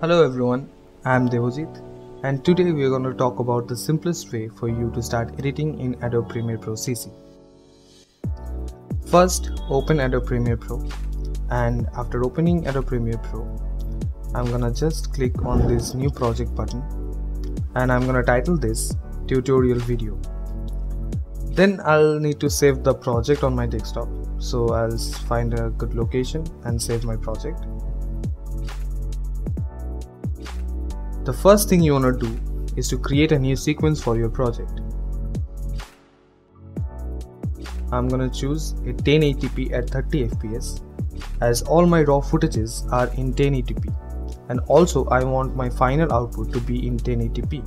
Hello everyone, I am Devojit and today we are going to talk about the simplest way for you to start editing in Adobe Premiere Pro CC. First, open Adobe Premiere Pro, and after opening Adobe Premiere Pro, I'm gonna just click on this new project button and I'm gonna title this tutorial video. Then I'll need to save the project on my desktop, so I'll find a good location and save my project. The first thing you want to do is to create a new sequence for your project. I'm gonna choose a 1080p at 30 fps as all my raw footages are in 1080p, and also I want my final output to be in 1080p.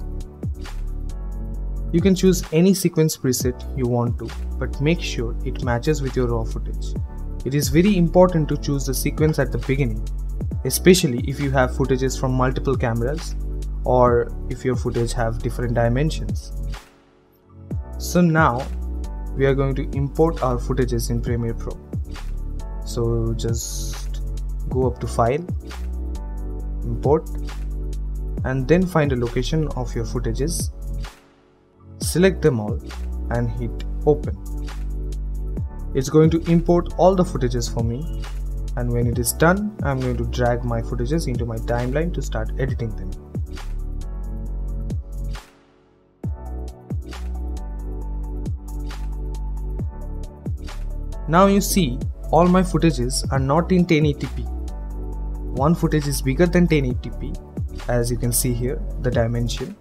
You can choose any sequence preset you want to, but make sure it matches with your raw footage. It is very important to choose the sequence at the beginning, especially if you have footages from multiple cameras or if your footage have different dimensions. So now we are going to import our footages in Premiere Pro. So just go up to File, Import, and then find a location of your footages. Select them all and hit Open. It's going to import all the footages for me, and when it is done, I'm going to drag my footages into my timeline to start editing them. Now you see all my footages are not in 1080p. One footage is bigger than 1080p, as you can see here, the dimension,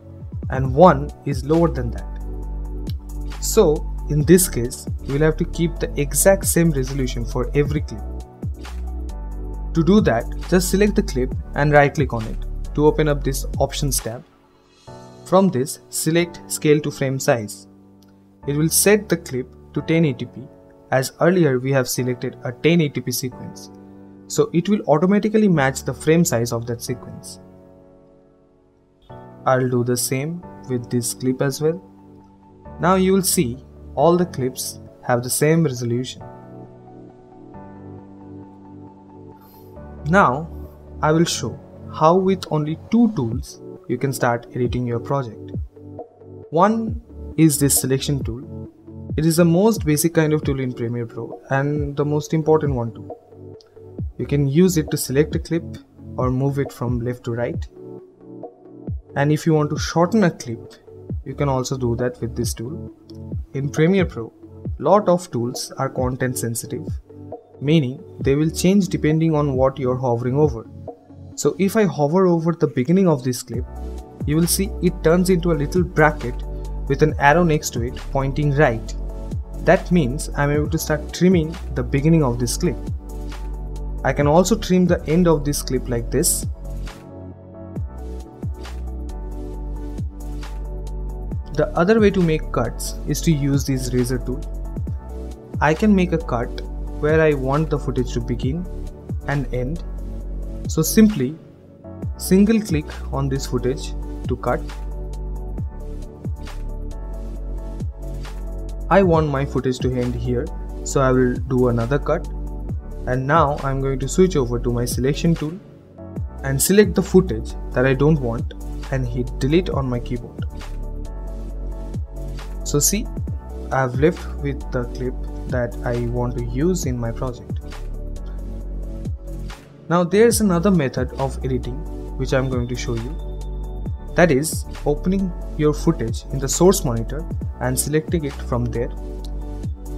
and one is lower than that. So in this case, we'll have to keep the exact same resolution for every clip. To do that, just select the clip and right click on it to open up this Options tab. From this, select Scale to Frame Size. It will set the clip to 1080p, as earlier we have selected a 1080p sequence, so it will automatically match the frame size of that sequence. I'll do the same with this clip as well. Now you will see all the clips have the same resolution. Now I will show how with only two tools you can start editing your project. One is this selection tool. It is the most basic kind of tool in Premiere Pro and the most important one too. You can use it to select a clip or move it from left to right. And if you want to shorten a clip, you can also do that with this tool. In Premiere Pro, lot of tools are content sensitive, meaning they will change depending on what you're hovering over. So if I hover over the beginning of this clip, you will see it turns into a little bracket with an arrow next to it pointing right. That means I'm able to start trimming the beginning of this clip. I can also trim the end of this clip like this. The other way to make cuts is to use this razor tool. I can make a cut where I want the footage to begin and end. So simply single click on this footage to cut. I want my footage to end here, so I will do another cut, and now I'm going to switch over to my selection tool and select the footage that I don't want and hit delete on my keyboard. So see, I have left with the clip that I want to use in my project. Now there's another method of editing which I'm going to show you. That is opening your footage in the source monitor and selecting it from there.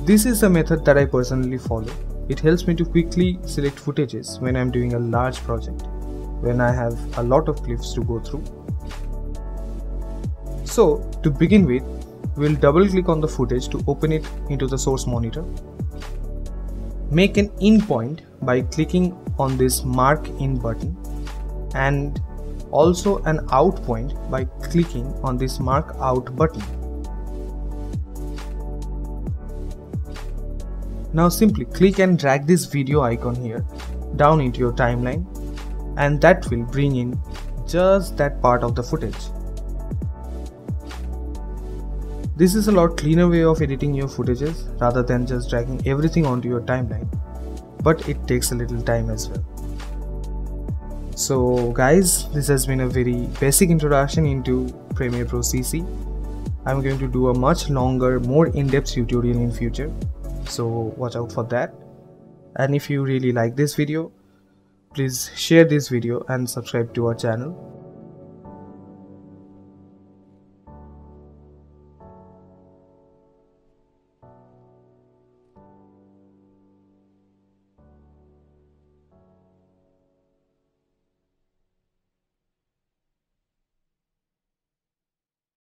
This is the method that I personally follow. It helps me to quickly select footages when I'm doing a large project, when I have a lot of clips to go through. So to begin with, we'll double click on the footage to open it into the source monitor. Make an in point by clicking on this Mark In button, and also an out point by clicking on this Mark Out button. Now simply click and drag this video icon here down into your timeline, and that will bring in just that part of the footage. This is a lot cleaner way of editing your footages rather than just dragging everything onto your timeline, but it takes a little time as well. So guys, this has been a very basic introduction into Premiere Pro CC. I'm going to do a much longer, more in-depth tutorial in future, so watch out for that. And if you really like this video, please share this video and subscribe to our channel.